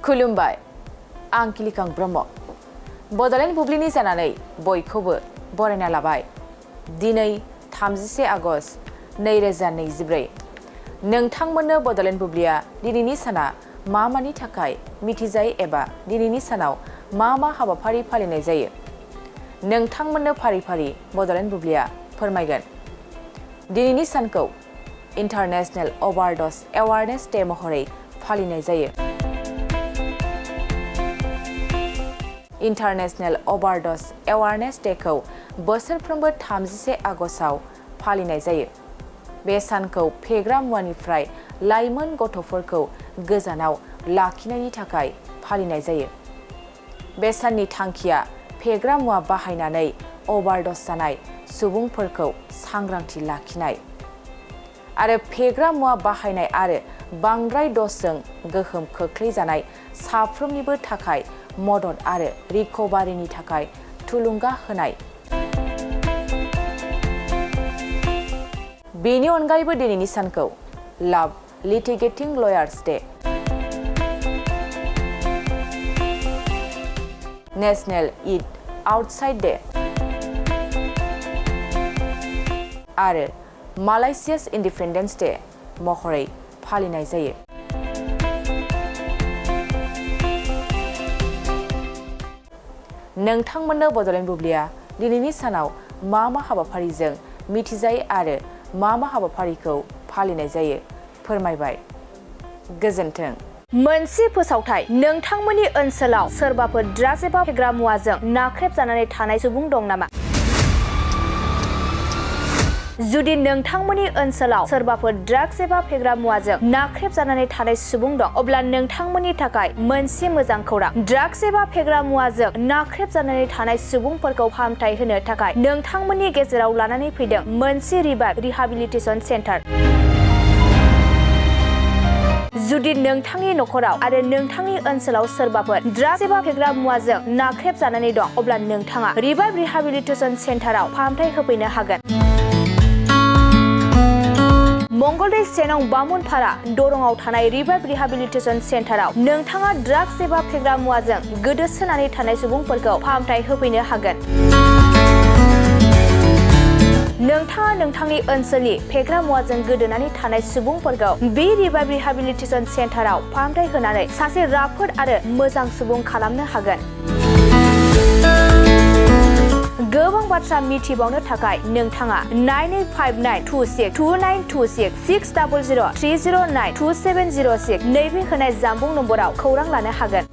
खुलुमबाय आं किलिकां ब्रह्म बड'लेण्ड बुब्लिनि जानानै बयखौबो बरायना लाबाय दिनै 31 आगस्ट 2024 नोंथांमोननो बड'लेण्ड बुब्लिया दिनैनि साना मानि थाखाय मिथिजायो एबा दिनैनि सानाव मा हाबाफारि फालिनाय जायो नोंथांमोननो फारि फारि बड'लेण्ड बुब्लिया फोरमायगोन दिनैनि सानखौ इन्टारनेशनेल अभारड'ज एवारनेस डे महरै फालिनाय जायो इन्टारनेशनेल अभारड'ज एवारनेस डेखौ बोसोरफ्रोमबो 31 आगस्टआव फालिनाय जायो बे सानखौ फेग्रा मुवानिफ्राय लाइमोन गथ'फोरखौ गोजानाव लाखिनायनि थाखाय फालिनाय जायो बे साननि थांखिया फेग्रा मुवा बाहायनानै अभारड'ज जानाय सुबुंफोरखौ सांग्रांथि लाखिनाय आरो फेग्रा मुवा बाहायनाय आरो बांद्राय द'जजों गोहोम खोख्लैजानाय साफ्रोमनिबो थाखाय मदद आरो रिकभारिनि थाखाय थुलुंगा होनाय बेनि अनगायैबो दिनैनि सानखौ लाभ लिटिगेटिं लयार्स डे नेशनेल ईट आउटसाइड डे आरो मालयसियास इन्डिपेन्डेन्स डे महरै फालिनाय जायो नोंथांमोननो बड'लेण्ड बुब्लिया दिनैनि सानाव मा हाबाफारिजों मिथिजायो आरो मा हाबाफारिखौ फालिनाय जायो फोरमायबाय गोजोन्थों मोनसे फोसावथाय नोंथांमोननि ओनसोलाव सोरबाफोर ड्राग्स एबा फेग्रा मुवाजों नाख्रेबजानानै थानाय सुबुं दं नामा जुदि नोंथांमोननि ओनसोलाव सोरबाफोर ड्राग्स एबा फेग्रा मुवाजों नाख्रेबजानानै थानाय सुबुं दं अब्ला नोंथांमोननि थाखाय मोनसे मोजां खौरां ड्राग्स एबा फेग्रा मुवाजों नाख्रेबजानानै थानाय सुबुंफोरखौ फाहामथाय होनो थाखाय नोंथांमोननि गेजेराव लानानै फैदों मोनसे रिभाइभ रिहाबिलिटेसन सेन्टार जुदि नोंथांनि नखराव आरो नोंथांनि ओनसोलाव सोरबाफोर ड्राग्स एबा फेग्रा मुवाजों नाख्रेबजानानै दं अब्ला नोंथाङा रिभाइभ रिहाबिलिटेसन सेन्टाराव फाहामथाय होफैनो हागोन मंगलदै सेनं बामुनपारा दरंआव थानाय रिभाइभ रिहाबिलिटेसन सेन्टाराव नोंथाङा ड्राग्स एबा फेग्रा मुवाजों गोदोसोनानै थानाय सुबुंफोरखौ फाहामथाय होफैनो हागोन नोंथाङा नोंथांनि ओनसोलनि फेग्रा मुवाजों गोदोनानै थानाय सुबुंफोरखौ बे रिभाइभ रिहाबिलिटेसन सेन्टाराव फाहामथाय होनानै सासे राफोद आरो मोजां सुबुं खालामनो हागोन गोबां बाथ्रा मिथिबावनो थाखाय नोंथाङा 9859262926 60030927006 नैबे होनाय जानबुं नम्बराव खौरां लानो हागोन